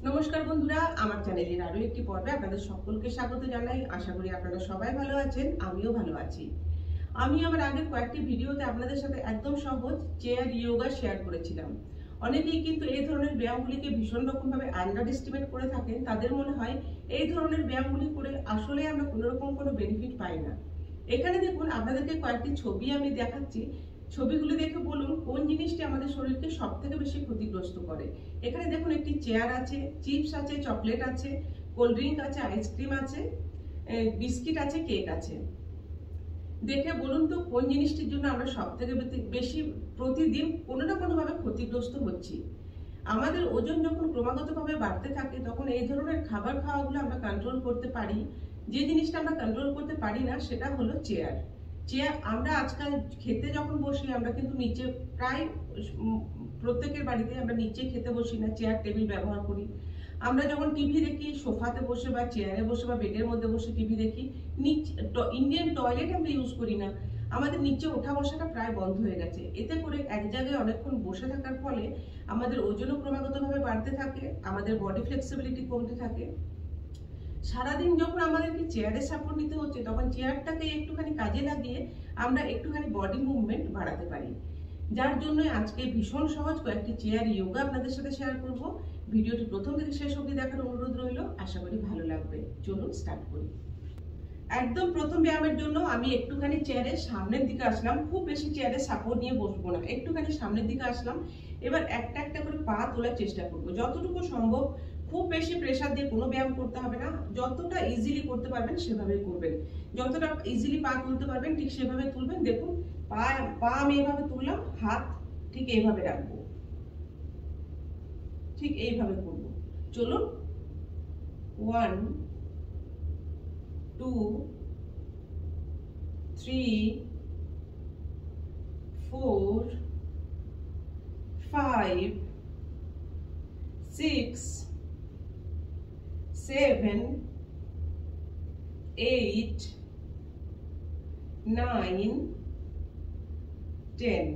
নমস্কার বন্ধুরা, আমার চ্যানেলের আরো একটি পর্বে আপনাদের সকলকে স্বাগত জানাই। আশা করি আপনারা সবাই ভালো আছেন, আমিও ভালো আছি। আমি আমার আগের কয়েকটি ভিডিওতে আপনাদের সাথে একদম সহজ চেয়ার যোগা শেয়ার করেছিলাম। অনেকেই কিন্তু এই ধরনের ব্যায়ামগুলিকে ভীষণ রকমভাবে আন্ডার এস্টিমেট করে থাকেন। তাদের মনে হয় এই ধরনের ব্যায়ামগুলি করে আসলে আমরা কোনো রকম কোনো বেনিফিট পাই না। এখানে দেখুন, আপনাদেরকে কয়েকটি ছবি আমি দেখাচ্ছি। ছবিগুলি দেখে বলুন কোন জিনিসটি আমাদের শরীরকে সব থেকে বেশি ক্ষতিগ্রস্ত করে। এখানে দেখুন, একটি চেয়ার আছে, চিপস আছে, চকলেট আছে, কোল্ড ড্রিঙ্ক আছে, আইসক্রিম আছে, বিস্কিট আছে, কেক আছে। দেখে বলুন তো কোন জিনিসটির জন্য আমরা সব থেকে বেশি প্রতিদিন কোনো না কোনো ভাবে ক্ষতিগ্রস্ত হচ্ছি। আমাদের ওজন যখন ক্রমাগতভাবে বাড়তে থাকে তখন এই ধরনের খাবার খাওয়াগুলো আমরা কন্ট্রোল করতে পারি। যে জিনিসটা আমরা কন্ট্রোল করতে পারি না সেটা হলো চেয়ার। আমরা আজকাল খেতে যখন বসি আমরা কিন্তু নিচে প্রায় প্রত্যেকের বাড়িতে আমরা নিচে খেতে বসি না, চেয়ার টেবিল ব্যবহার করি। আমরা যখন টিভি দেখি সোফাতে বসে বা চেয়ারে বসে বা বেডের মধ্যে বসে টিভি দেখি। ইন্ডিয়ান টয়লেট আমরা ইউজ করি না। আমাদের নিচে ওঠা বসাটা প্রায় বন্ধ হয়ে গেছে। এতে করে এক জায়গায় অনেকক্ষণ বসে থাকার ফলে আমাদের ওজনও ক্রমাগতভাবে বাড়তে থাকে, আমাদের বডি ফ্লেক্সিবিলিটি কমতে থাকে। সারাদিন যখন আমাদেরকে চেয়ারে সাপোর্ট নিতে হচ্ছে তখন চেয়ারটাকে একটুখানি কাজে লাগিয়ে আমরা একটুখানি বডি মুভমেন্ট বাড়াতে পারি। যার জন্য আজকে ভীষণ সহজ কয়েকটি চেয়ার যোগা আপনাদের সাথে শেয়ার করব। ভিডিওটি প্রথম থেকে শেষ অবধি দেখার অনুরোধ রইল, আশা করি ভালো লাগবে। চলুন স্টার্ট করি। একদম প্রথম ব্যায়ামের জন্য আমি একটুখানি চেয়ারের সামনের দিকে আসলাম। খুব বেশি চেয়ারে সাপোর্ট নিয়ে বসবো না, একটুখানি সামনের দিকে আসলাম। এবার একটা একটা করে পা তোলার চেষ্টা করব, যতটুকু সম্ভব। খুব বেশি প্রেসার দিয়ে কোনো ব্যায়াম করতে হবে না, যতটা ইজিলি করতে পারবেন সেভাবেই করবেন। যতটা ইজিলি পা তুলতে পারবেন ঠিক সেভাবে তুলবেন। দেখুন, পা আমি এইভাবে তুললাম, হাত ঠিক এইভাবে রাখবো, ঠিক এইভাবে করবো। চলুন, 1 2 3 4 5 6 7 8 9 10।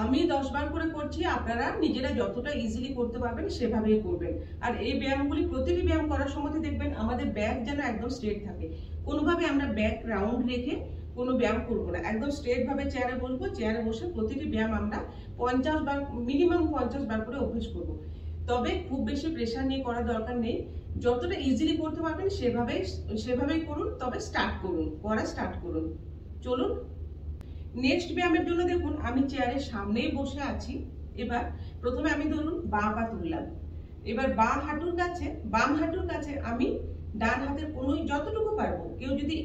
আমি 10 বার করে করছি, আপনারা নিজেরা যতটা ইজিলি করতে পারবেন সেভাবেই করবেন। আর এই ব্যায়ামগুলি প্রতিটি ব্যায়াম করার সময় দেখবেন আমাদের ব্যাক যেন একদম স্ট্রেট থাকে। কোনোভাবে আমরা ব্যাক রাউন্ড রেখে কোনো ব্যায়াম করবো না, একদম স্ট্রেট ভাবে চেয়ারে বসবো। চেয়ারে বসে প্রতিটি ব্যায়াম আমরা 50 বার, মিনিমাম 50 বার করে অভ্যাস করব। তবে খুব বেশি প্রেশার নিয়ে করার দরকার নেই, যতটা ইজিলি করতে পারবেন সেভাবেই করুন। তবে স্টার্ট করুন। চলুন, নেক্সট ব্যায়ামের জন্য দেখুন আমি চেয়ারের সামনেই বসে আছি। এবার প্রথমে আমি ধরুন বাঁ পা তুললাম। এবার বাম হাঁটুর কাছে আমি ডান হাতের কোনোই যতটুকু পারবো, কেউ যদি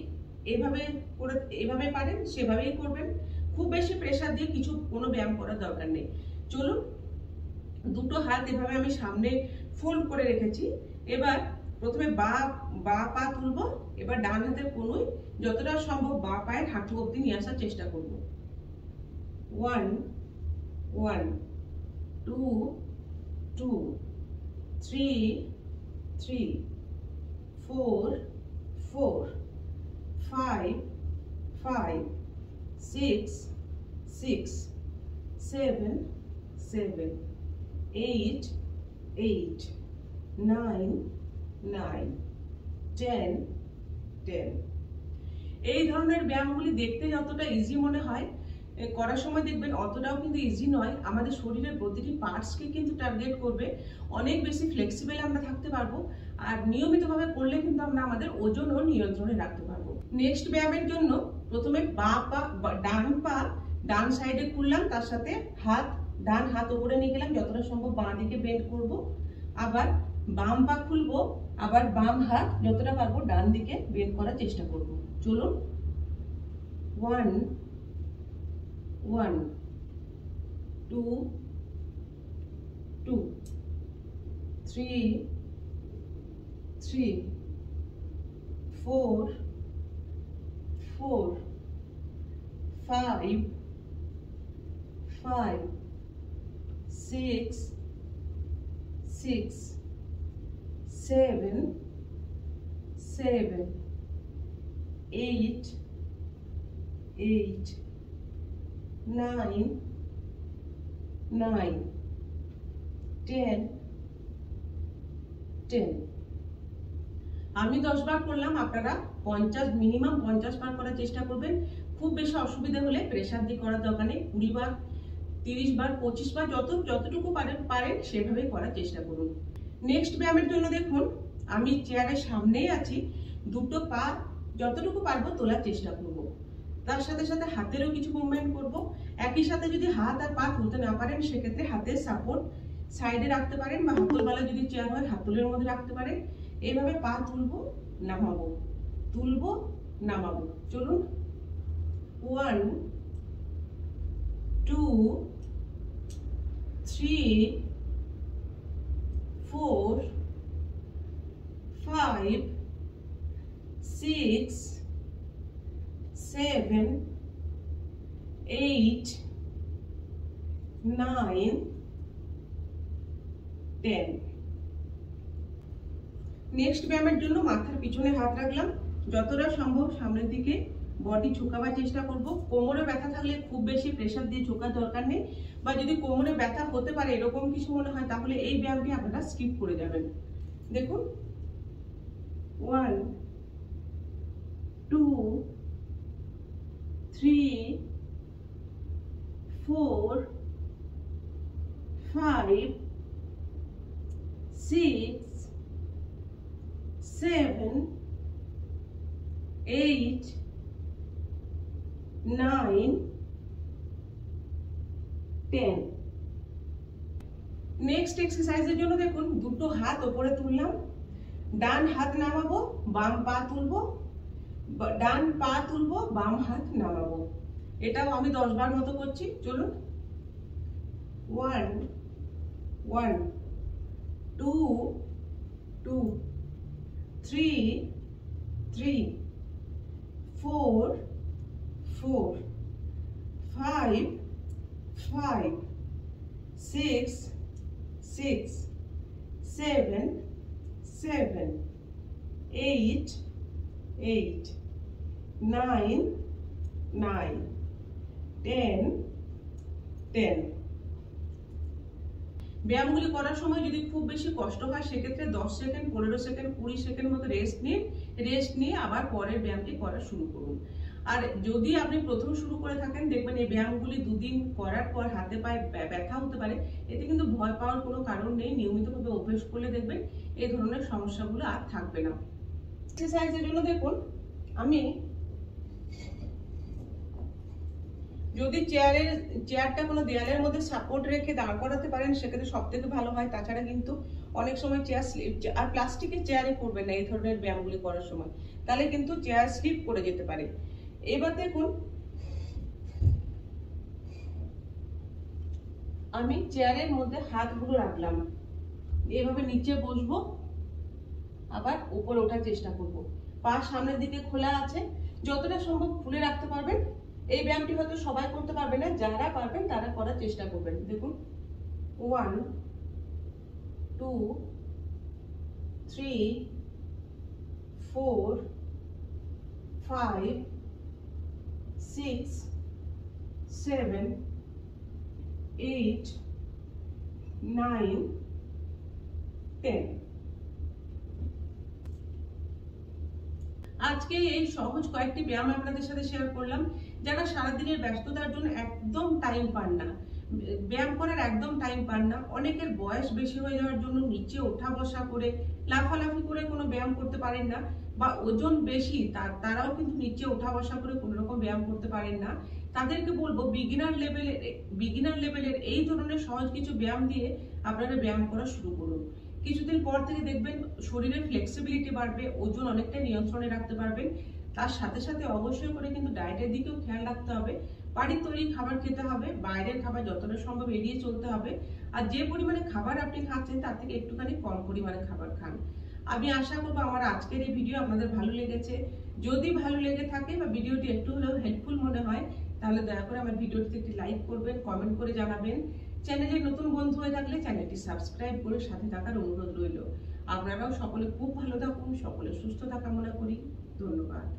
এভাবে পারেন সেভাবেই করবেন। খুব বেশি প্রেসার দিয়ে কোনো ব্যায়াম করার দরকার নেই। চলুন, দুটো হাত এভাবে আমি সামনে ফোল্ড করে রেখেছি। এবার প্রথমে বা পা তুলবো। এবার ডান হাতের কোনোই যতটা সম্ভব বা পায়ের হাঁটু অবধি নিয়ে আসার চেষ্টা করব। 1 1 2 2 3 3 4 4 5 5 6 6 7 7 8 8 9 9 10 10। এই ধরনের ব্যায়ামগুলি দেখতে যতটা ইজি মনে হয়, করার সময় দেখবেন অতটাও কিন্তু ইজি নয়। আমাদের শরীরের প্রতিটি পার্টসকে কিন্তু টার্গেট করবে। অনেক বেশি ফ্লেক্সিবল আমরা থাকতে পারবো। আর নিয়মিতভাবে করলে কিন্তু আমরা আমাদের ওজনও নিয়ন্ত্রণে রাখতে পারবো। নেক্সট ব্যায়ামের জন্য প্রথমে ডান পা ডান সাইডে খুললাম, তার সাথে ডান হাত উপরে নিয়ে গেলাম, যতটা সম্ভব বাঁ দিকে বেন্ড করব। আবার বাম পা খুলবো, আবার বাম হাত যতটা পারবো ডান দিকে বেন্ড করার চেষ্টা করব। চলুন, 1 1 2 2 3 3 4 4 5 5 6 6 7 7 8 8 9 9 10 10। আমি 10 বার করলাম, আপনারা মিনিমাম 50 বার করার চেষ্টা করবেন। খুব বেশি অসুবিধা হলে প্রেসার দিয়ে করার দরকার নেই, 20 বার, 30 বার, 25 বার, যতটুকু পারেন সেভাবে করার চেষ্টা করুন। নেক্সট ব্যায়ামের জন্য দেখুন, আমি চেয়ারের সামনেই আছি, দুটো পা যতটুকু পারবো তোলার চেষ্টা করব। তার সাথে সাথে হাতেরও কিছু মুভমেন্ট করব। একই সাথে যদি হাত আর পা তুলতে না পারেন সেক্ষেত্রে হাতের সাপোর্ট সাইডে রাখতে পারেন, বা হাতলওয়ালা যদি চেয়ার হয় হাতলের মধ্যে রাখতে পারেন। এইভাবে পা তুলবো, নামাবো, তুলবো, নামাবো। চলুন, 1 2 3 4 5 6 7 8 9 10। নেক্সট ব্যায়ামের জন্য মাথার পিছনে হাত রাখলাম, যতটা সম্ভব সামনের দিকে বডি ঝুঁকাবার চেষ্টা করব। কোমরে ব্যথা থাকলে খুব বেশি প্রেসার দিয়ে ঝোঁকার দরকার নেই, বা যদি কোমরে ব্যথা হতে পারে এরকম কিছু মনে হয় তাহলে এই ব্যায়ামটি আপনারা স্কিপ করে যাবেন। দেখুন, 1 2 3 4 5 6 7 8 9 10। নেক্সট এক্সারসাইজের জন্য দেখুন, দুটো হাত উপরে তুললাম, ডান হাত নামাবো, বাম পা তুলবো, ডান পা তুলবো, বাম হাত নামাবো। এটাও আমি 10 বার মতো করছি। চলুন, 1 1 2 2 3 3 4 4 5 5 6 6 7 7 8 8 9 9 10 10। ব্যায়ামগুলি করার সময় যদি খুব বেশি কষ্ট হয় সেক্ষেত্রে 10 সেকেন্ড, 15 সেকেন্ড, 20 সেকেন্ড মতো রেস্ট নিয়ে আবার পরের ব্যায়ামটি করা শুরু করুন। আর যদি আপনি প্রথম শুরু করে থাকেন, দেখবেন এই ব্যায়ামগুলি 2 দিন করার পর হাতে পায়ে ব্যথা হতে পারে। এতে কিন্তু ভয় পাওয়ার কোনো কারণ নেই, নিয়মিতভাবে অভ্যাস করলে দেখবেন এই ধরনের সমস্যাগুলো আর থাকবে না। এক্সারসাইজের জন্য দেখুন, আমি যদি চেয়ারটা কোনো দেয়ালের মধ্যে সাপোর্ট রেখে দাঁড় করাতে পারেন সেক্ষেত্রে সব থেকে ভালো হয়। তাছাড়া কিন্তু অনেক সময় চেয়ার স্লিপ, আর প্লাস্টিকের চেয়ারে করবেন না এই ধরনের ব্যায়ামগুলি করার সময়, তাহলে কিন্তু চেয়ার স্লিপ করে যেতে পারে। এবার দেখুন, আমি চেয়ারের মধ্যে হাতগুলো রাখলাম, এভাবে নিচে বসবো, আবার উপরে ওঠার চেষ্টা করব। পা সামনের দিকে খোলা আছে, যতটা সম্ভব খুলে রাখতে পারবেন। এই ব্যায়ামটি হয়তো সবাই করতে পারবে না, যারা পারবেন তারা করার চেষ্টা করবেন। দেখুন, 1 2 3 4 5 6 7 8 9 10। আজকে এই সহজ কয়েকটি ব্যায়াম আপনাদের সাথে শেয়ার করলাম। যারা সারাদিনের ব্যস্ততার জন্য একদম টাইম পান না, ব্যায়াম করার একদম টাইম পান না, অনেকের বয়স বেশি হয়ে যাওয়ার জন্য নিচে ওঠা বসা করে লাফালাফি করে কোনো ব্যায়াম করতে পারেন না, বা ওজন বেশি তারাও কিন্তু নিচে ওঠা বসা করে কোনো রকম ব্যায়াম করতে পারেন না, তাদেরকে বলবো বিগিনার লেভেলের এই ধরনের সহজ কিছু ব্যায়াম দিয়ে আপনারা ব্যায়াম করা শুরু করুন। কিছুদিন পর থেকে দেখবেন শরীরের ফ্লেক্সিবিলিটি বাড়বে, ওজন অনেকটা নিয়ন্ত্রণে রাখতে পারবেন। তার সাথে সাথে অবশ্যই করে কিন্তু ডায়েটের দিকেও খেয়াল রাখতে হবে। বাড়ির তৈরি খাবার খেতে হবে, বাইরের খাবার যতটা সম্ভব এড়িয়ে চলতে হবে। আর যে পরিমাণে খাবার আপনি খাচ্ছেন তার থেকে একটুখানি কম পরিমাণে খাবার খান। আমি আশা করবো আমার আজকের এই ভিডিও আপনাদের ভালো লেগেছে। যদি ভালো লেগে থাকে বা ভিডিওটি একটু হলেও হেল্পফুল মনে হয় তাহলে দয়া করে আমার ভিডিওটিতে একটি লাইক করবেন, কমেন্ট করে জানাবেন। চ্যানেলে নতুন বন্ধু হয়ে থাকলে চ্যানেলটি সাবস্ক্রাইব করে সাথে থাকার অনুরোধ রইল। আপনারাও সকলে খুব ভালো থাকুন, সকলে সুস্থতা কামনা করি। ধন্যবাদ।